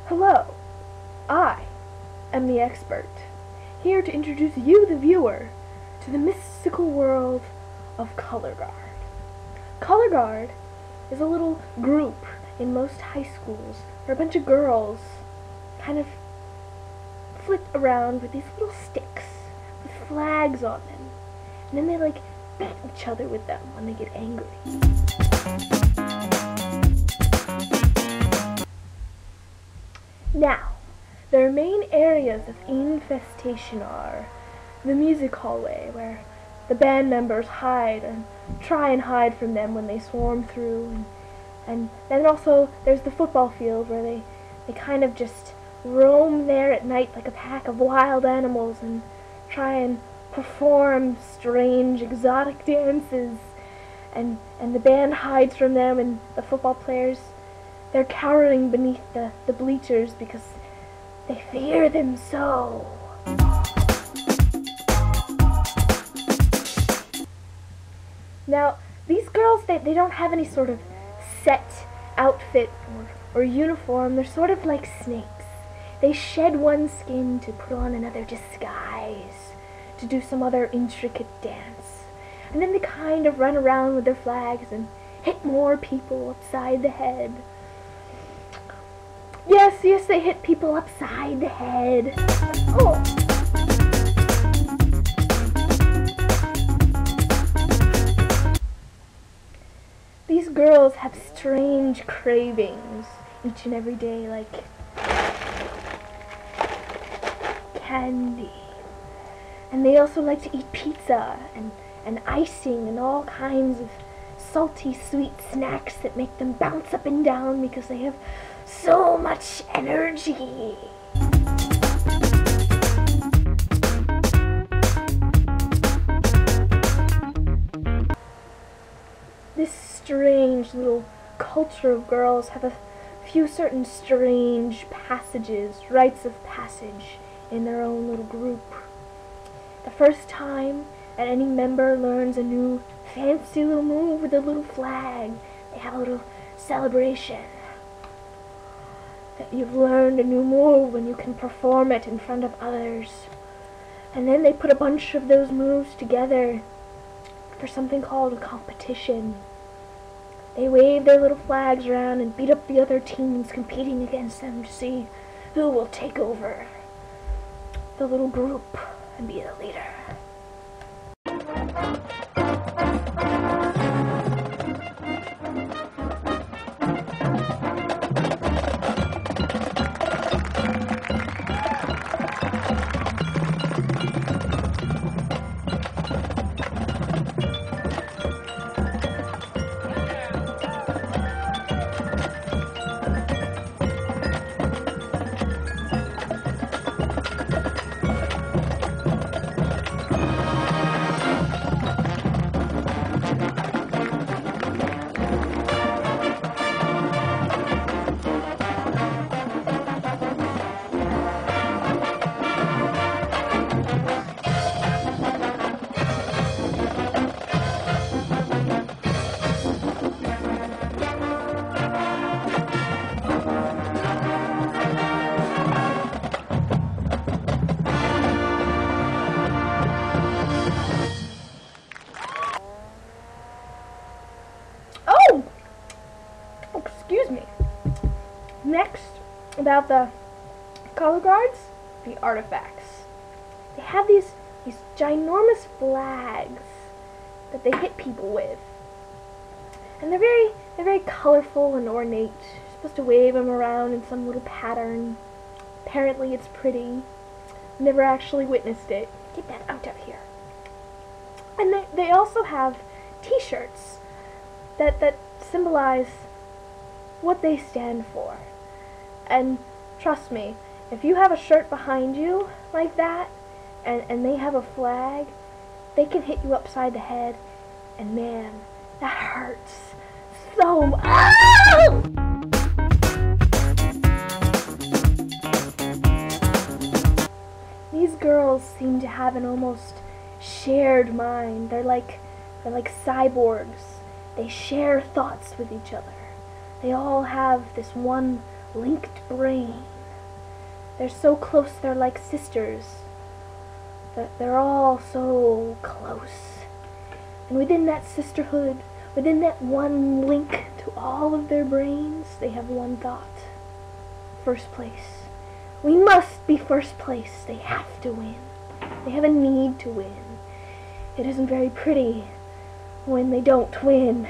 Hello, I am the expert, here to introduce you, the viewer, to the mystical world of colorguard. Colorguard is a little group in most high schools where a bunch of girls kind of flit around with these little sticks with flags on them, and then they beat each other with them when they get angry. Now, their main areas of infestation are the music hallway, where the band members hide and try and hide from them when they swarm through, and then also there's the football field, where they kind of just roam there at night like a pack of wild animals and try and perform strange exotic dances, and the band hides from them, and the football players, they're cowering beneath the bleachers because they fear them so. Now, these girls, they don't have any sort of set outfit or uniform. They're sort of like snakes. They shed one skin to put on another disguise, to do some other intricate dance. And then they kind of run around with their flags and hit more people upside the head. Yes, they hit people upside the head. Oh. These girls have strange cravings each and every day, like candy. And they also like to eat pizza and icing and all kinds of salty, sweet snacks that make them bounce up and down because they have so much energy. This strange little culture of girls have a few certain strange passages, rites of passage in their own little group. The first time that any member learns a new fancy little move with a little flag, they have a little celebration. That you've learned a new move and you can perform it in front of others. And then they put a bunch of those moves together for something called a competition. They wave their little flags around and beat up the other teams competing against them to see who will take over the little group and be the leader. Excuse me. Next, about the color guards, the artifacts. They have these ginormous flags that they hit people with, and they're very colorful and ornate. You're supposed to wave them around in some little pattern. Apparently, it's pretty. Never actually witnessed it. Get that out of here. And they also have T-shirts that symbolize what they stand for. And trust me, if you have a shirt behind you like that, and they have a flag, they can hit you upside the head, and man, that hurts so much. Ah! These girls seem to have an almost shared mind. They're like cyborgs. They share thoughts with each other. They all have this one linked brain. They're so close, they're like sisters. They're all so close. And within that sisterhood, within that one link to all of their brains, they have one thought. First place. We must be first place. They have to win. They have a need to win. It isn't very pretty when they don't win.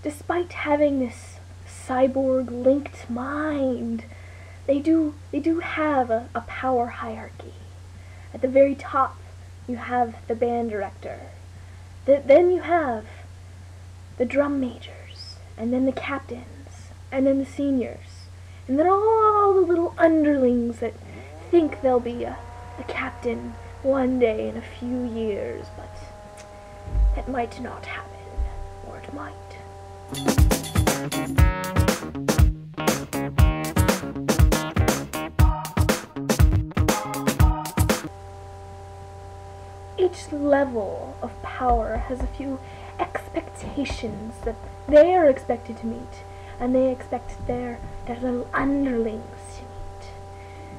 Despite having this cyborg-linked mind, they do have a power hierarchy. At the very top, you have the band director. Then you have the drum majors, and then the captains, and then the seniors, and then all the little underlings that think they'll be a captain one day in a few years, but that might not happen, or it might. Each level of power has a few expectations that they are expected to meet, and they expect their little underlings to meet.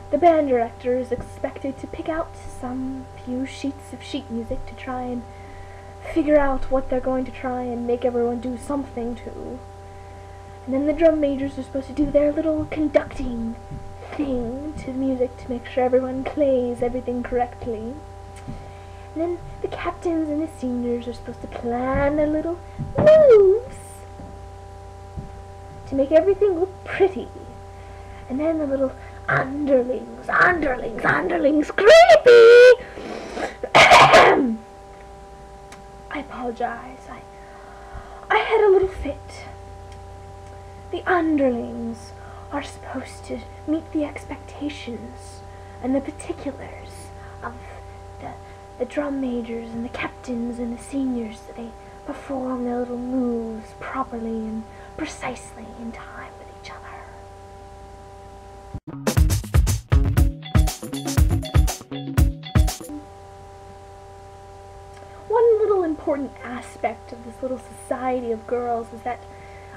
The band director is expected to pick out some few sheets of sheet music to try and figure out what they're going to try and make everyone do something to. And then the drum majors are supposed to do their little conducting thing to music to make sure everyone plays everything correctly. And then the captains and the seniors are supposed to plan their little moves to make everything look pretty. And then the little underlings, creepy! I apologize. I had a little fit. The underlings are supposed to meet the expectations and the particulars of the drum majors and the captains and the seniors, so they perform their little moves properly and precisely in time with each other. One little important aspect of this little society of girls is that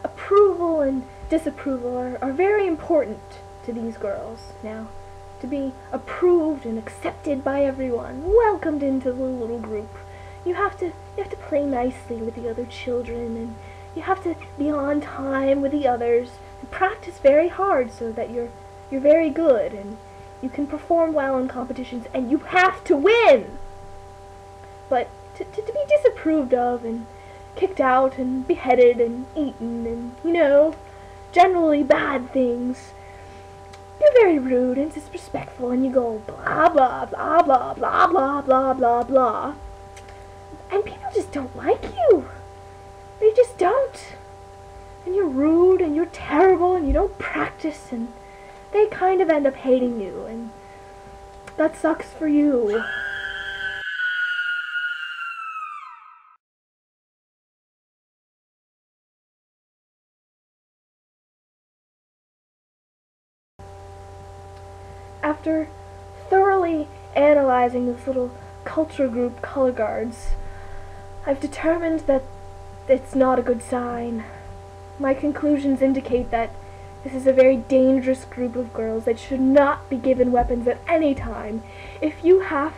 approval and disapproval are very important to these girls. Now, to be approved and accepted by everyone, welcomed into the little group, you have to play nicely with the other children, and you have to be on time with the others, and practice very hard so that you're very good and you can perform well in competitions, and you have to win. But to be disapproved of and kicked out and beheaded and eaten and, generally bad things, you're very rude and disrespectful, and you go blah blah blah blah blah blah blah blah blah, and people just don't like you. They just don't. And you're rude and you're terrible and you don't practice, and they kind of end up hating you, and that sucks for you. After thoroughly analyzing this little culture group, color guards, I've determined that it's not a good sign. My conclusions indicate that this is a very dangerous group of girls that should not be given weapons at any time. If you have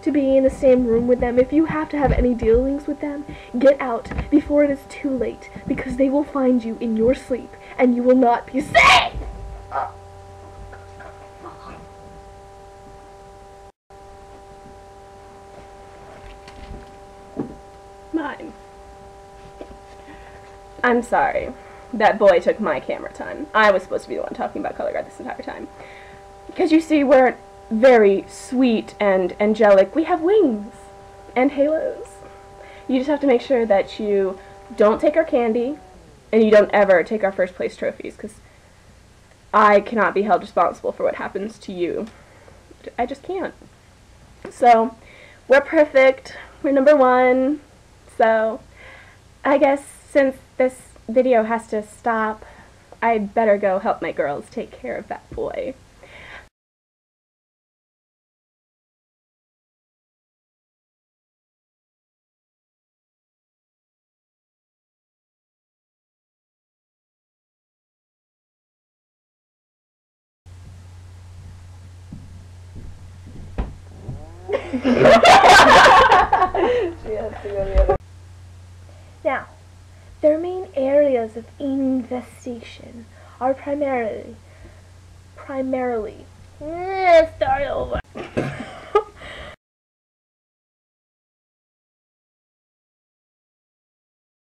to be in the same room with them, if you have to have any dealings with them, get out before it is too late, because they will find you in your sleep, and you will not be safe! Mine. I'm sorry. That boy took my camera time. I was supposed to be the one talking about color guard this entire time. Because you see, we're very sweet and angelic. We have wings and halos. You just have to make sure that you don't take our candy and you don't ever take our first place trophies, because I cannot be held responsible for what happens to you. I just can't. So, we're perfect. We're #1. So, I guess since this video has to stop, I'd better go help my girls take care of that boy. has to go the other. Now, their main areas of investigation are primarily, start over.